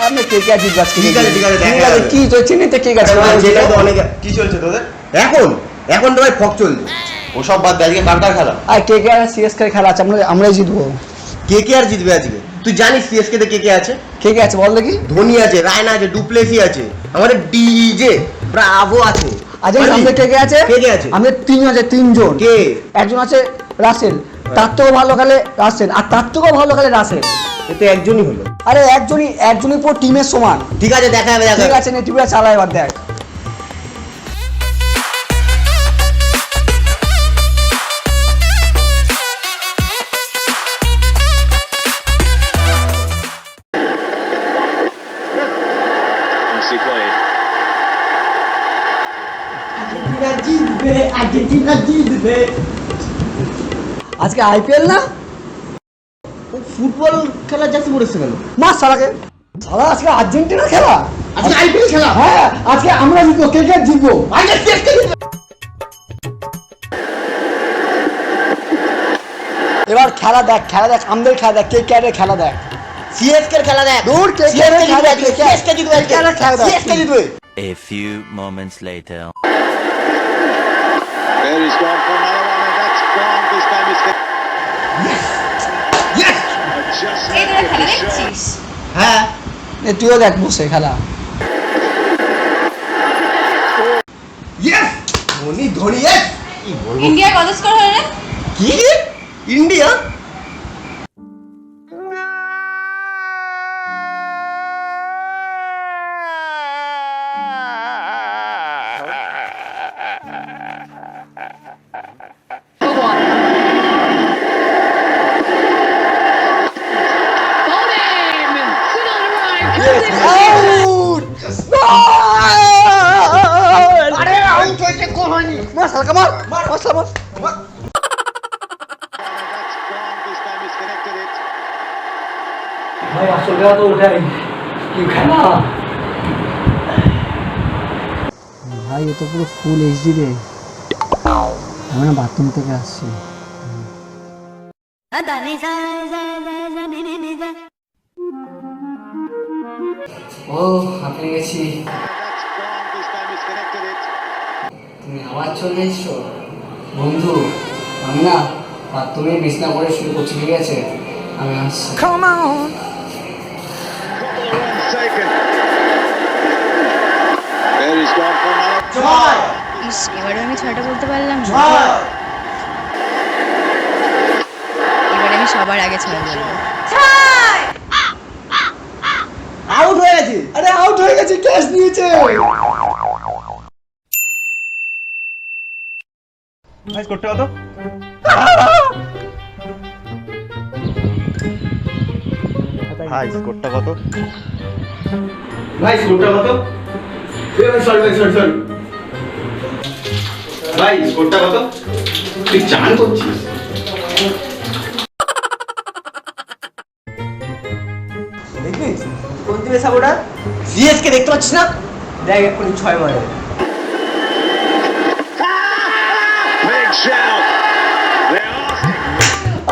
আমি কে কে জিতবে আজকে? ঠিক আছে ঠিক আছে, কি চলছে নিতে কে গেছে? যেটা তো অনেক কি চলছে তোদের এখন তো ভাই ফক চলছে, ওসব বাদ দে, আজকে কার খেলা? আর কে কে আর সিএসকে খেলা আছে, আমরাই জিতবো। কে আর জিতবে আজকে? তুই জানিস সিএসকে তে কে আছে? কে আছে বল দেখি। ধোনি আছে, রায়না আছে, ডুপ্লেসি আছে, আমাদের ডিজে ব্রাভো আছে। আজ আমাদের কে আছে? আমাদের তিনজন আছে, তিনজন। কে? একজন আছে রাসেল, তার থেকেও ভালো খেলে রাসেল, আর তার থেকেও ভালো খেলে রাসেল। এতে একজনই হলো। আরে একজনই পুরো টিমের সমান। ঠিক আছে, দেখা যাবে। ঠিক আছে, নেটিভটা চালা, এবার দেখ। আজকে আইপিএল না, ফুটবল খেলা যাচ্ছে পড়েছে কেন? মাস সারাকে সারা আজকে আর্জেন্টিনা খেলা, আজকে আইপিএল খেলা। হ্যাঁ, আজকে আমরা জিতবো, কে জিতবো? এবার খেলা দেখ, আমাদের খেলা দেখ, কে খেলা দেখ। সিএসকে খেলা দেখ। দূর, কে খেলা দেখ, সিএসকে জিতবে, সিএসকে জিতবে। A few moments later. There he's gone for another one, and that's gone. This time he's Yes! just এই তোরা খেলা দেখছিস? হ্যাঁ, তুইও দেখ বসে খেলা। ইয়েস! ধোনি ইয়েস! কি বলবো? ইন্ডিয়া কত স্কোর হলো রে? কি? ইন্ডিয়া? আরে আউট হয়েছে কোহনি, মার সালকা, মার। that's gone. This time he's connected it. ভাই আসল খেলা তো ওঠাই, কি খেলা ভাই, এ তো পুরো ফুল এইচডি রে। আমরা বাথরুম থেকে আসছি। ও আপনি গেছি, That's gone. This time he's connected it. তুমি আবার চলে এসছো বন্ধু। আমি না বাথরুমে বিছনা করে শুরু করছি, ঠিক আছে? আমি আসছি। Runs taken. There he's gone for another. ইস, এবারে আমি ছয়টা বলতে পারলাম না। এবারে আমি সবার আগে ছয় বলবো। আউট হয়ে গেছে। আরে আউট হয়ে গেছে, ক্যাচ নিয়েছে। ভাই স্কোরটা কত? ভাই স্কোরটা কত? ভাই স্কোরটা কত? সরি ভাই স্কোরটা কত? তুই চান করছিস? দেখিস কোন দিকে সাপোর্টার? সিএসকে দেখতে পাচ্ছিস না? দেখ এক্ষুনি 6 মারে। Big shout. They're asking.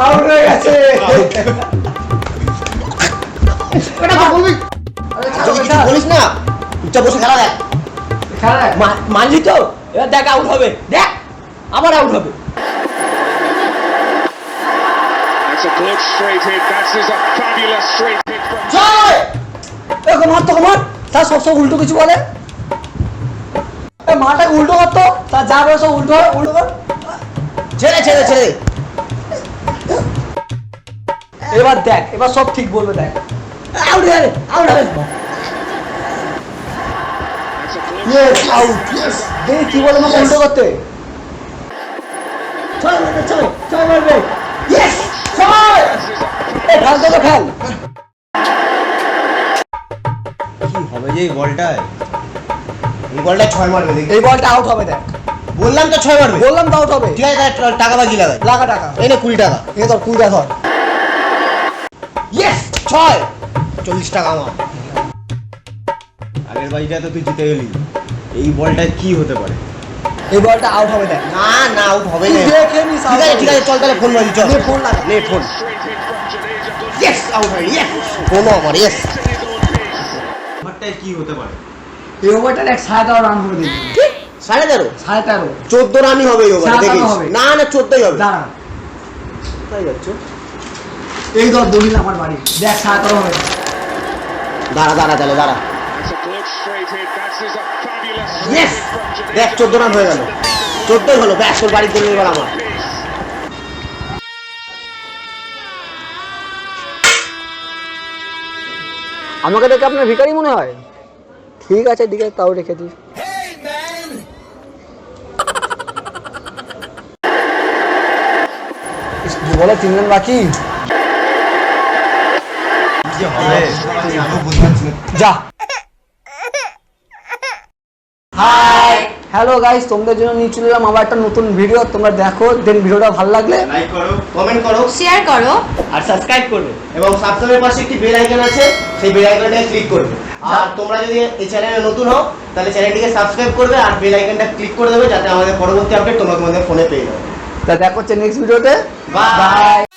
Out হয়ে গেছে। এটা তো বলবি। আরে কিছু বলিস না, চুপচাপ বসে খেলা দেখ। খেলা দেখ। মানলি তো? এবার দেখ আউট হবে, দেখ আবার আউট হবে। That's a good straight hit. That is a fabulous straight hit from. জয়! এরকম মার তো মার, তার সব উল্টো কিছু বলে। মাটাকে উল্টো করতো, তার যা বলে সব উল্টো কর। ছেড়ে। এবার দেখ, এবার সব ঠিক বলবে, দেখ। আউট হবে। Yes, out. দেখ কি বলে আমাকে উল্টো করতে। ছয় মারবে। ইয়েস, ছয়। এই ফেল তো ফেল। কি হবে যে এই বলটায়? এই বলটা 6 মারবে দেখি। এই বলটা আউট হবে, দেখ। বললাম তো 6 মারবে। বললাম তো আউট হবে। ঠিক আছে, টাকা বাকি লাগাই। লাগা টাকা। এই নে 20 টাকা। এই ধর 20 টাকা ধর। ইয়েস 6 40 টাকা আমার। আগের বাজিটা তো তুই জিতে গেলি। এই বলটা কি হতে পারে? এই বলটা আউট হবে, দেখ। না আউট হবে না। দেখে নিস। ঠিক আছে চল তাহলে ফোন মারি, চল। নে ফোন লাগা। নে phone. Straight hit from Jadeja. Good yes out হয়, ইয়েস। ফোন আমার, yes. in his own pace. ওভারটায় কি হতে পারে? এই ওভারটার 13.5 রান করে দিবি। 13.5 13.5 14 রানই হবে এই ওভারে 13 দেখিস। হবে। না 14ই হবে। দাঁড়া কোথায় যাচ্ছ? এই ধর দলিল আমার বাড়ি দেখ 13 হবে। দাঁড়া তাহলে দাঁড়া। It's a good straight hit. That is a fabulous Yes! straight hit from Jadeja. দেখ 14 রান হয়ে গেল। 14ই হলো, ব্যাস তোর বাড়ির জন্য এবার আমার। আমাকে দেখে আপনার ভিখারি মনে হয়? ঠিক আছে দিকে তাও রেখে দিই। বলে 3 রান বাকি। যে হবে আমি বুঝতে পারছি না। যা। হাই হ্যালো গাইস, তোমাদের জন্য নিয়ে চলে এলাম আবার একটা নতুন ভিডিও। তোমরা দেখো, দেন ভিডিওটা ভালো লাগলে লাইক করো, কমেন্ট করো শেয়ার করো। আর সাবস্ক্রাইব করবে। এবং সাবস্ক্রাইবের পাশে একটি বেল আইকন আছে, সেই বেল আইকনটা ক্লিক করবে। আর তোমরা যদি এই চ্যানেলে নতুন হও তাহলে চ্যানেলটিকে সাবস্ক্রাইব করবে আর বেল আইকনটা ক্লিক করে দেবে, যাতে আমাদের পরবর্তী আপডেট তোমরা তোমাদের ফোনে পেয়ে যাবে। তা দেখা হচ্ছে নেক্সট ভিডিওতে। Bye. বাই।